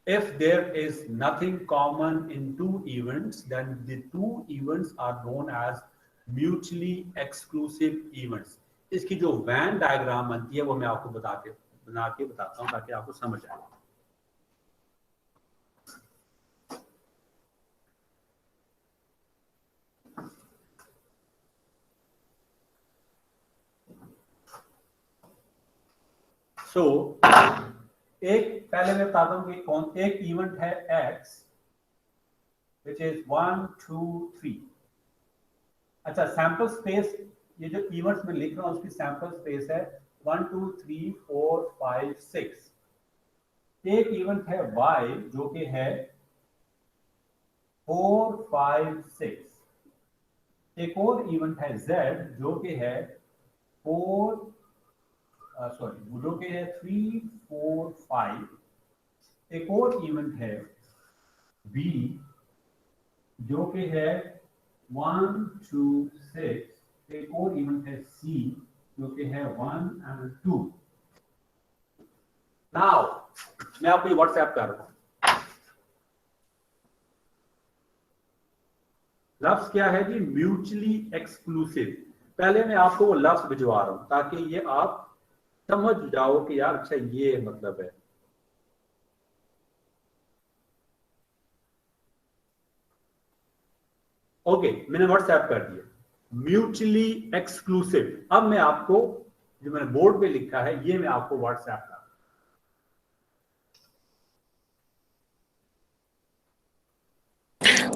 if there is nothing common in two events then the two events are known as mutually exclusive events. इसकी जो Venn diagram बनती है वो मैं आपको बना के बताता हूं ताकि आपको समझ आए। सो एक पहले मैं बताता हूं कि कौन एक इवेंट है x विच इज 1 2 3। अच्छा, सैंपल स्पेस, ये जो इवेंट्स में लिख रहा हूं उसकी सैंपल स्पेस है 1 2 3 4 5 6। एक इवेंट है y जो कि है 4 5 6। एक और इवेंट है z जो कि है 4 जो कि है 3 4 5। एक और इवेंट है b जो कि है 1 2 6। एक और इवेंट है c जो कि है 1 and 2। नाउ मैं आपको व्हाट्सएप कर रहा हूं। लफ्ज क्या है जी? Mutually exclusive. पहले मैं आपको वो लफ्ज भिजवा रहा हूं ताकि ये आप समझ जाओ कि यार अच्छा ये मतलब है। ओके, मैंने व्हाट्सएप कर दिया म्यूचुअली एक्सक्लूसिव। अब मैं आपको जो मैंने बोर्ड पे लिखा है ये मैं आपको व्हाट्सएप कर।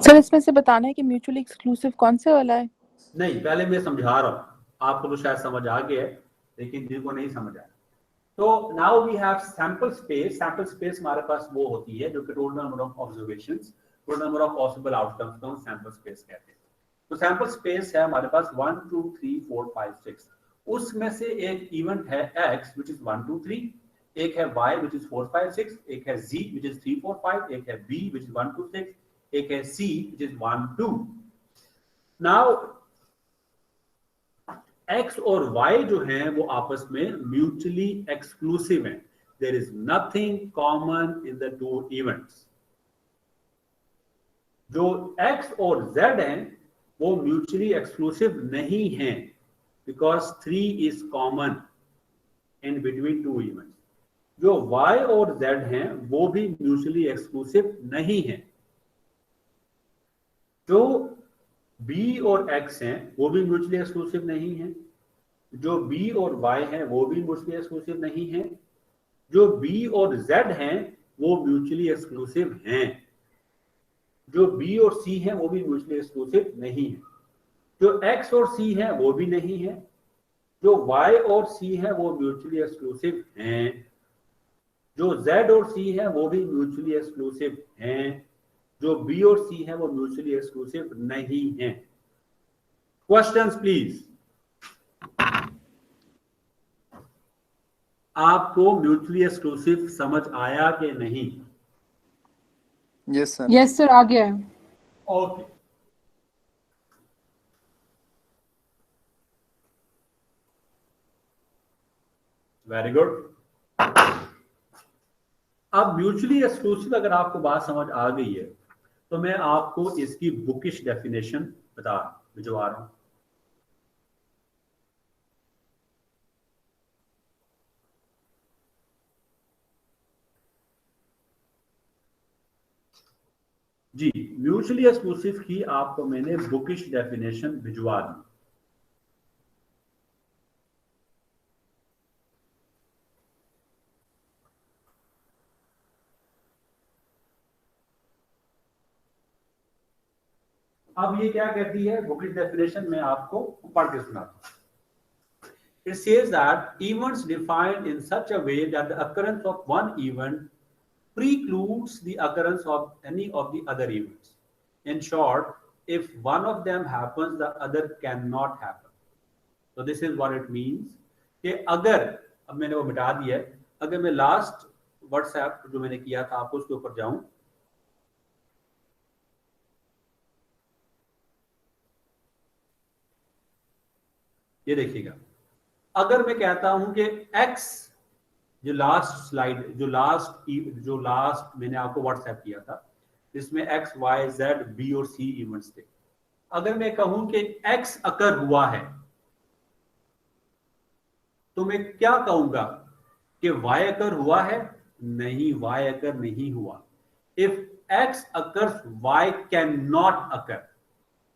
सर इसमें से बताना है कि म्यूचुअली एक्सक्लूसिव कौन से वाला है? नहीं, पहले मैं समझा रहा हूं, आपको तो शायद समझ आ गया है लेकिन जिनको नहीं समझ आया तो now we have sample space. Sample space हमारे पास वो होती है जो कि total number of observations, total number of possible outcomes को हम सैंपल स्पेस कहते हैं। तो सैंपल स्पेस है हमारे पास 1 2 3 4 5 6। उसमें से एक इवेंट है x which is 1 2 3, एक है y which is 4 5 6, एक है z which is 3 4 5, एक है b which is 1 2 6, एक है c which is 1 2। Now x और y जो हैं वो आपस में म्यूचुअली एक्सक्लूसिव हैं। There is nothing common in the two events. जो x और z हैं वो म्यूचुअली एक्सक्लूसिव नहीं हैं because 3 is common in between two events. जो y और z हैं वो भी म्यूचुअली एक्सक्लूसिव नहीं हैं। जो b और x हैं वो भी म्यूचुअली एक्सक्लूसिव नहीं हैं। जो b और y हैं वो भी म्यूचुअली एक्सक्लूसिव नहीं हैं। जो b और z हैं वो म्यूचुअली एक्सक्लूसिव हैं। जो b और c हैं वो भी म्यूचुअली एक्सक्लूसिव नहीं है। जो x और c हैं वो भी नहीं है। जो y और c हैं वो म्यूचुअली एक्सक्लूसिव हैं। जो z और c हैं वो भी म्यूचुअली एक्सक्लूसिव हैं। जो b और c हैं वो म्यूचुअली एक्सक्लूसिव नहीं हैं। Questions please. आपको म्यूचुअली एक्सक्लूसिव समझ आया कि नहीं? Yes sir. यस सर, आ गया है। Okay, very good. अब म्यूचुअली एक्सक्लूसिव अगर आपको बात समझ आ गई है तो मैं आपको इसकी बुकिश डेफिनेशन भिजवा रहा हूं। जी, म्यूचुअली एक्सक्लूसिव की आपको मैंने बुकिश डेफिनेशन भिजवा दी। अब ये क्या कहती है बुकिश डेफिनेशन, मैं आपको पढ़ के सुनाता हूं। It says that events defined in such a way that the occurrence of one event precludes the occurrence of any of the other events. In short, if one of them happens, the other cannot happen. So this is what it means कि अगर, अब मैंने वो मिटा दिया है, अगर मैं लास्ट व्हाट्सएप जो मैंने किया था आपको उसके ऊपर जाऊं, ये देखिएगा, अगर मैं कहता हूं कि x, जो लास्ट स्लाइड, जो लास्ट मैंने आपको व्हाट्सएप किया था, इसमें x, y, z, b और c इवेंट्स थे, अगर मैं कहूं कि x अकर हुआ है, तो मैं क्या कहूंगा कि y अकर हुआ है? नहीं, y अकर नहीं हुआ. If x occurs, y can not अकर.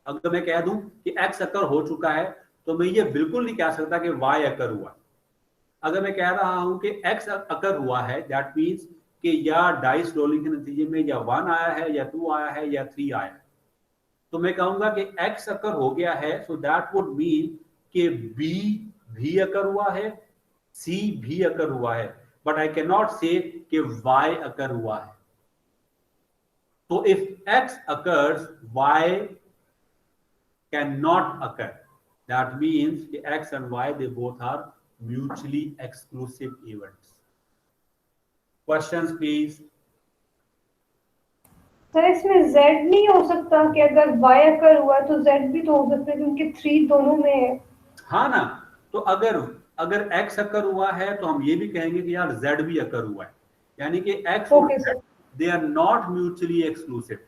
अगर मैं कह दूं कि x अकर हो चुका है, तो मैं ये बिल्कुल नहीं कह सकता कि y अकर हुआ. अगर मैं कह रहा हूं कि x अकर हुआ है, दैट मीन्स कि या डाइस रोलिंग के नतीजे में या 1 आया है, या 2 आया है, या 3 आया है, तो मैं कहूंगा कि x अकर हो गया है. सो दैट वुड मीन कि b भी अकर हुआ है, c भी अकर हुआ है, बट आई कैन नॉट से कि y अकर हुआ है. तो if x occurs, y can not occur. That means कि x and y they both are mutually exclusive events. Questions please. Sir इसमें Z नहीं हो सकता कि अगर Y अकर हुआ तो Z भी तो हो सकता है क्योंकि 3 दोनों में है. हाँ ना, तो अगर x अकर हुआ है तो हम ये भी कहेंगे कि यार z भी अकर हुआ है, यानी कि x और okay z sir. They are not mutually exclusive.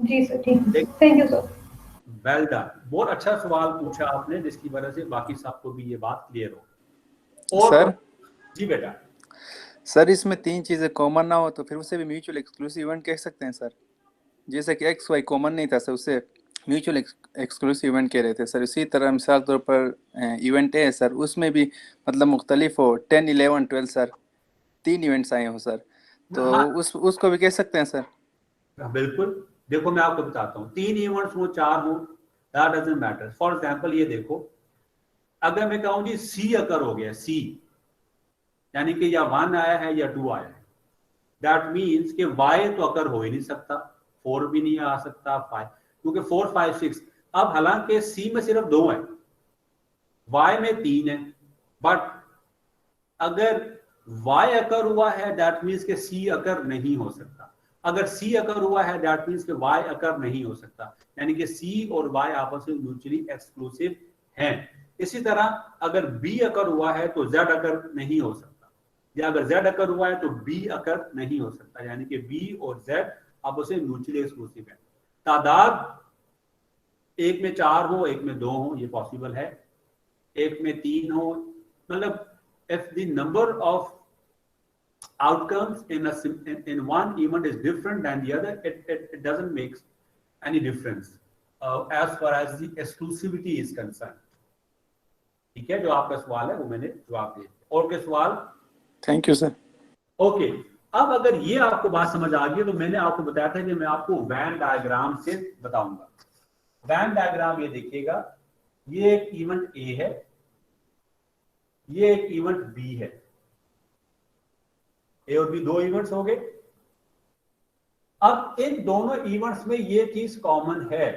जी सर, ठीक है. Thank you sir. Well done, बहुत अच्छा सवाल पूछा आपने, जिसकी वजह से बाकी सबको भी ये बात क्लियर हो. और सर, जी बेटा. सर इसमें 3 चीजें कॉमन ना हो तो फिर उसे भी म्यूचुअल एक्सक्लूसिव इवेंट कह सकते हैं सर. जैसे कि एक्स वाई कॉमन नहीं था सर, उसे म्यूचुअल एक्सक्लूसिव इवेंट कह रहे थे सर. इसी तरह मिसाल तौर पर इवेंट है सर, उसमें भी मतलब मुख्तलिफ हो, 10, 11, 12 सर, 3 इवेंट्स आए हो सर, तो हाँ, उसको भी कह सकते हैं सर. बिल्कुल. देखो मैं आपको बताता हूँ, 3 इवेंट्स हो, 4 हो, that doesn't matter. For example ये देखो, अगर मैं कहूँ जी सी अकर हो गया, सी यानी कि या 1 आया है या 2 आया है, दैट मीन्स कि y तो अकर हो ही नहीं सकता, 4 भी नहीं आ सकता, 5, क्योंकि 4, 5, 6. अब हालांकि c में सिर्फ 2 है, y में 3 है, बट अगर y अकर हुआ है दैट मीन्स कि c अकर नहीं हो सकता. अगर c अकर हुआ है दैट मीन्स कि y अकर नहीं हो सकता, यानी कि c और y आपस में म्यूचुअली एक्सक्लूसिव हैं. इसी तरह अगर b अकर हुआ है तो z अकर नहीं हो सकता, या अगर z अकर हुआ है तो b अकर नहीं हो सकता, यानी कि b और z आपस में म्यूचुअली एक्सक्लूसिव है. तादाद एक में 4 हो, एक में 2 हो, ये पॉसिबल है. एक में 3 हो, मतलब if the number of outcomes in one event is different than the other, it doesn't make any difference as far as the exclusivity is concerned. ठीक है, जो आपका सवाल है वो मैंने जवाब दिया. और के सवाल? Thank you sir. ओके. अब अगर ये आपको बात समझ आ गई, तो मैंने आपको बताया था कि मैं आपको वैन डायग्राम से बताऊंगा. वैन डायग्राम ये देखिएगा, ये एक इवेंट ए है, ये एक इवेंट बी है. ए और बी 2 इवेंट्स हो गए. अब इन दोनों इवेंट्स में ये चीज कॉमन है,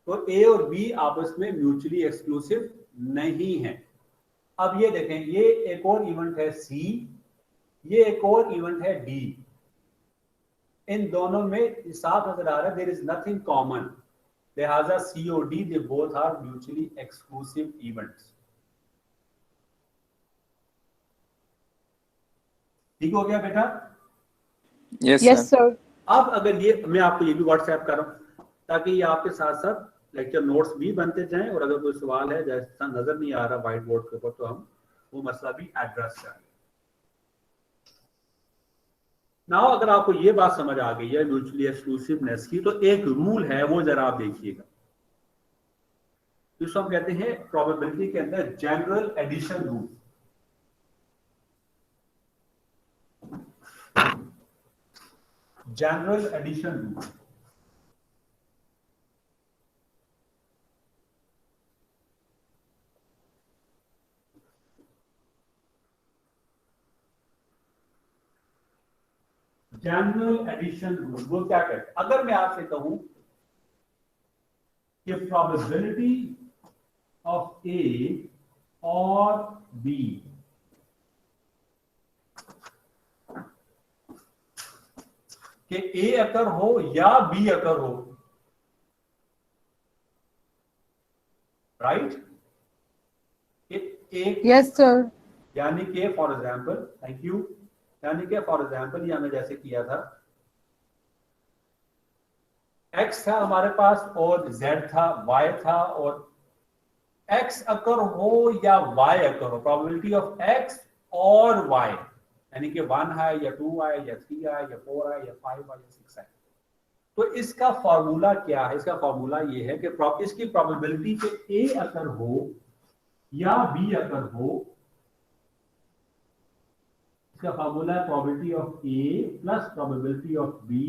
तो ए और बी आपस में म्यूचुअली एक्सक्लूसिव नहीं है. अब ये देखें, ये एक और इवेंट है सी, ये एक और इवेंट है डी. इन दोनों में साफ नजर आ रहा है देयर इज नथिंग कॉमन, लिहाजा सी और D they both are mutually exclusive events. ठीक हो गया बेटा? Yes yes sir. सर. अब अगर ये मैं आपको ये भी व्हाट्सएप कर रहा हूं, ताकि ये आपके साथ साथ लेक्चर नोट्स भी बनते जाएं, और अगर कोई सवाल है जैसा नजर नहीं आ रहा व्हाइट बोर्ड के ऊपर, तो हम वो मसला भी एड्रेस करें. नाउ अगर आपको ये बात समझ आ गई है म्यूचुअली एक्सक्लूसिवनेस की, तो एक रूल है, वो जरा आप देखिएगा, जिसको हम कहते हैं प्रोबेबिलिटी के अंदर general addition rule. General addition rule. General addition rule, वो क्या कहते हैं? अगर मैं आपसे कहूं कि प्रोबेबिलिटी ऑफ ए और बी कि ए अकर हो या बी अकर हो, राइट? Yes sir. यानी कि फॉर एग्जाम्पल, थैंक यू, यानी कि फॉर एग्जाम्पल ये हमने जैसे किया था, x था हमारे पास और z था, y था, और x अकर हो या y अकर हो, प्रोबेबिलिटी ऑफ x और y, यानी कि 1 है या 2 है या 3 है या 4 है या 5 है या 6 है। तो इसका फॉर्मूला क्या है? इसका फॉर्मूला ये है कि इसकी प्रोबेबिलिटी के a अकर हो या b अकर हो, इसका फॉर्मूला है probability of a plus probability of b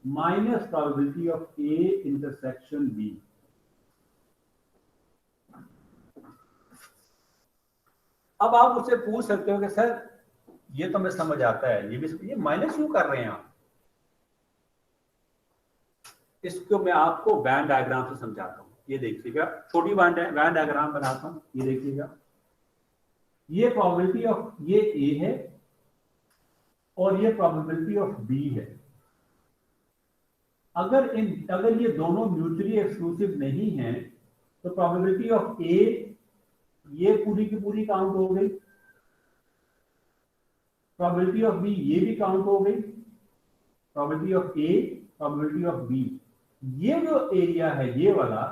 minus probability of a intersection b। अब आप मुझसे पूछ सकते हो कि सर ये तो मैं समझ आता है, ये माइनस क्यों कर रहे हैं आप? इसको मैं आपको वैन डायग्राम से समझाता हूं। ये देखिएगा, छोटी वैन डायग्राम बनाता हूं, ये देखिएगा, ये प्रोबेबिलिटी ऑफ ये a है और ये प्रोबेबिलिटी ऑफ b है। अगर ये दोनों म्यूचुअली एक्सक्लूसिव नहीं है तो प्रोबेबिलिटी ऑफ a ये पूरी की पूरी काउंट हो गई, प्रोबेबिलिटी ऑफ b ये भी काउंट हो गई, probability of a, probability of b, ये जो एरिया है ये वाला,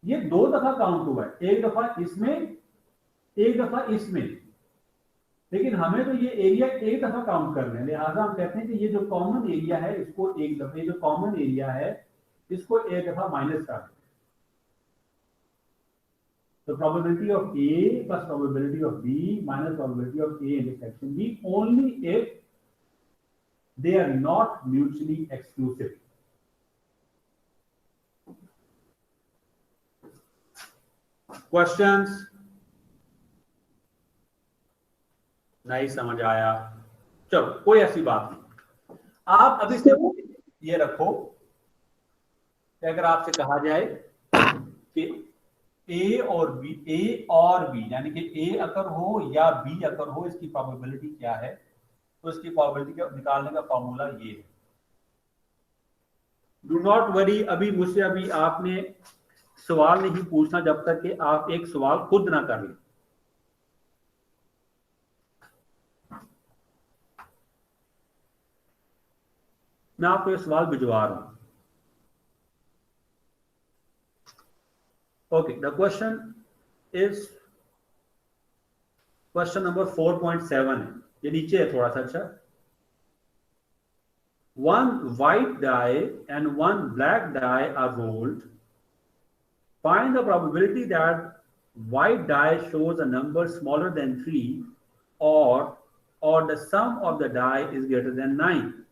ये 2 दफा काउंट हुआ है, एक दफा इसमें एक दफा इसमें, लेकिन हमें तो ये एरिया एक दफा काउंट करना है, लिहाजा हम कहते हैं कि ये जो कॉमन एरिया है इसको एक दफा, ये जो कॉमन एरिया है इसको एक दफा माइनस कर दें। तो probability of a plus probability of b minus probability of a intersection b only if they are not mutually exclusive. Questions? नहीं समझ आया? चलो कोई ऐसी बात नहीं। आप अभी से ये रखो कि अगर आपसे कहा जाए कि A और B यानी कि A अकर हो या B अकर हो, इसकी प्रोबेबिलिटी क्या है, तो इसकी प्रोबेबिलिटी निकालने का फॉर्मूला ये है। डू नॉट वरी, अभी आपने सवाल नहीं पूछना जब तक कि आप एक सवाल खुद ना कर लें। मैं आपको ये सवाल भिजवा रहा हूं। Okay, the question is question number 4.7 है, ये नीचे है थोड़ा सा। अच्छा, 1 white die and 1 black die are rolled. Find the probability that white die shows a number smaller than 3 or the sum of the die is greater than 9.